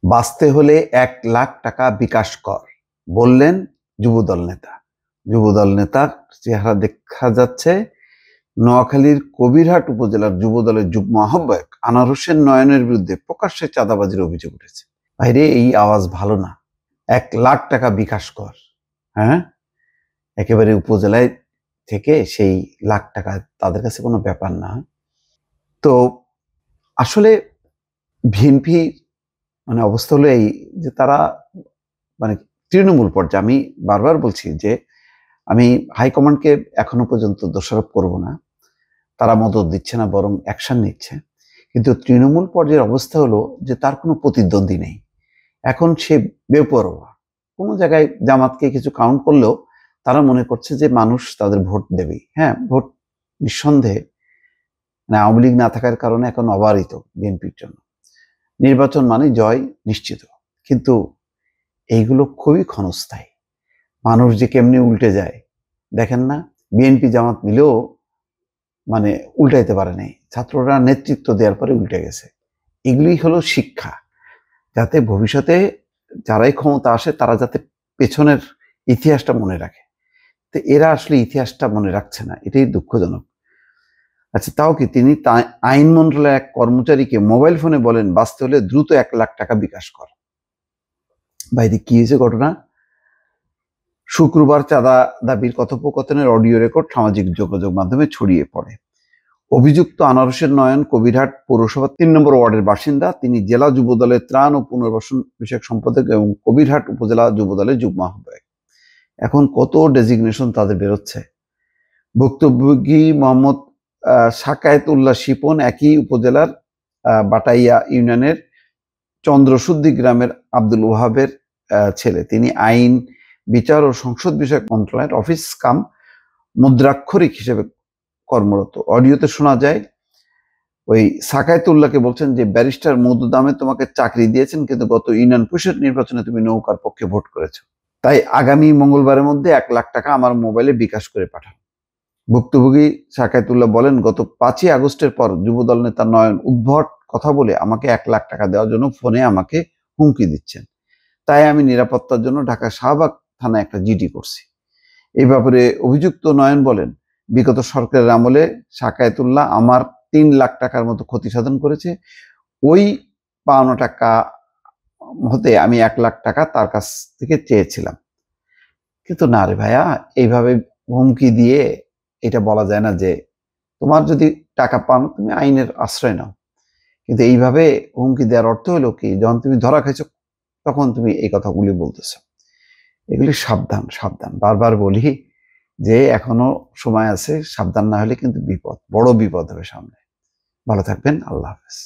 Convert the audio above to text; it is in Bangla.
বাঁচতে হলে 1,00,000 টাকা বিকাশ কর, বললেন যুবদল নেতা। যুবদল নেতার চেহারা দেখা যাচ্ছে নোয়াখালীর কবিরহাট উপজেলার যুবদলের যুগ্ম আহ্বায়ক আনোয়ার হোসেন নয়নের বিরুদ্ধে প্রকাশ্যে চাঁদাবাজির অভিযোগ উঠেছে। বাইরে এই আওয়াজ ভালো না। 1,00,000 টাকা বিকাশ কর, হ্যাঁ, একেবারে উপজেলায় থেকে সেই লাখ টাকা তাদের কাছে কোনো ব্যাপার না। তো আসলে বিএনপি অবস্থা হলো এই যে তারা মানে তৃণমূল পর্যায়ে, আমি বারবার বলছি যে আমি হাইকমান্ডকে এখনো পর্যন্ত দোষারোপ করব না, তারা মদত দিচ্ছে না, বরং অ্যাকশন নিচ্ছে। কিন্তু তৃণমূল পর্যায়ের অবস্থা হলো যে তার কোনো প্রতিদ্বন্দ্বী নেই। এখন সে বেপরোয়া, কোনো জায়গায় জামাতকে কিছু কাউন্ট করলেও তারা মনে করছে যে মানুষ তাদের ভোট দেবে। হ্যাঁ, ভোট নিঃসন্দেহে আওয়ামী লীগ না থাকার কারণে এখন অবারিত বিএনপির জন্য, নির্বাচন মানে জয় নিশ্চিত। কিন্তু এইগুলো খুবই ক্ষণস্থায়ী। মানুষ যে কেমনি উল্টে যায় দেখেন না, বিএনপি জামাত মিলেও উল্টাইতে পারে নাই, ছাত্ররা নেতৃত্ব দেওয়ার পরে উল্টে গেছে। এগুলি হলো শিক্ষা, যাতে ভবিষ্যতে যারাই ক্ষমতা আসে তারা যাতে পেছনের ইতিহাসটা মনে রাখে। তো এরা আসলে ইতিহাসটা মনে রাখছে না, এটাই দুঃখজনক। আচ্ছা, তাও কি তিনি আইন মন্ত্রণালয়ের এক কর্মচারীকে মোবাইল ফোনে বলেন বাঁচতে হলে দ্রুত 1,00,000 টাকা বিকাশ কর। বাইরে কি হয়েছে ঘটনা? শুক্রবার চাঁদা দাবির কথোপকথনের অডিও রেকর্ড সামাজিক যোগাযোগ মাধ্যমে ছড়িয়ে পড়ে। অভিযুক্ত আনোয়ার হোসেন নয়ন কবিরহাট পৌরসভা ৩ নম্বর ওয়ার্ডের বাসিন্দা। তিনি জেলা যুবদলের ত্রাণ ও পুনর্বাসন বিষয়ক সম্পাদক এবং কবিরহাট উপজেলা যুবদলের যুগ্ম আহ্বায়ক। এখন কত ডেজিগনেশন তাদের বেরোচ্ছে। ভুক্তভোগী মোহাম্মদ সাকায়েতুল্লাহ শিপন একই উপজেলার বাটাইয়া ইউনিয়নের চন্দ্রশুদ্ধি গ্রামের আব্দুল ওহাবের ছেলে। তিনি আইন, বিচার ও সংসদ বিষয়ক মন্ত্রণালয়ের অফিস কাম মুদ্রাক্ষরিক হিসেবে কর্মরত। অডিওতে শোনা যায় ওই সাকায়েতুল্লাহকে বলছেন যে ব্যারিস্টার মধুদামে তোমাকে চাকরি দিয়েছেন, কিন্তু গত ইউনিয়ন পরিষদ নির্বাচনে তুমি নৌকার পক্ষে ভোট করেছো, তাই আগামী মঙ্গলবারের মধ্যে 1,00,000 টাকা আমার মোবাইলে বিকাশ করে পাঠাও। ভুক্তভোগী সাকায়েতুল্লাহ বলেন, গত 5ই আগস্টের পর যুবদল নেতা নয়ন উদ্ভট কথা বলে আমাকে 1,00,000 টাকা দেওয়ার জন্য ফোনে আমাকে হুমকি দিচ্ছেন। তাই আমি নিরাপত্তার জন্য ঢাকা শাহবাগ থানায় একটা জিডি করছি। এই ব্যাপারে অভিযুক্ত নয়ন বলেন, বিগত সরকারের আমলে সাকায়েতুল্লাহ আমার 3,00,000 টাকার মতো ক্ষতি সাধন করেছে। ওই পাওনা টাকা হতে আমি 1,00,000 টাকা তার কাছ থেকে চেয়েছিলাম। কিন্তু না রে ভাইয়া, এইভাবে হুমকি দিয়ে এটা বলা যায় না যে তোমার যদি টাকা পান তুমি আইনের আশ্রয় নাও। কিন্তু এইভাবে হুমকি দেওয়ার অর্থ হলো কি, যখন তুমি ধরা খাইছো তখন তুমি এই কথাগুলি বলতেছো। এগুলি সাবধান সাবধান, বারবার বলি যে এখনো সময় আছে, সাবধান না হলে কিন্তু বিপদ, বড় বিপদ হবে সামনে। ভালো থাকবেন, আল্লাহ হাফেজ।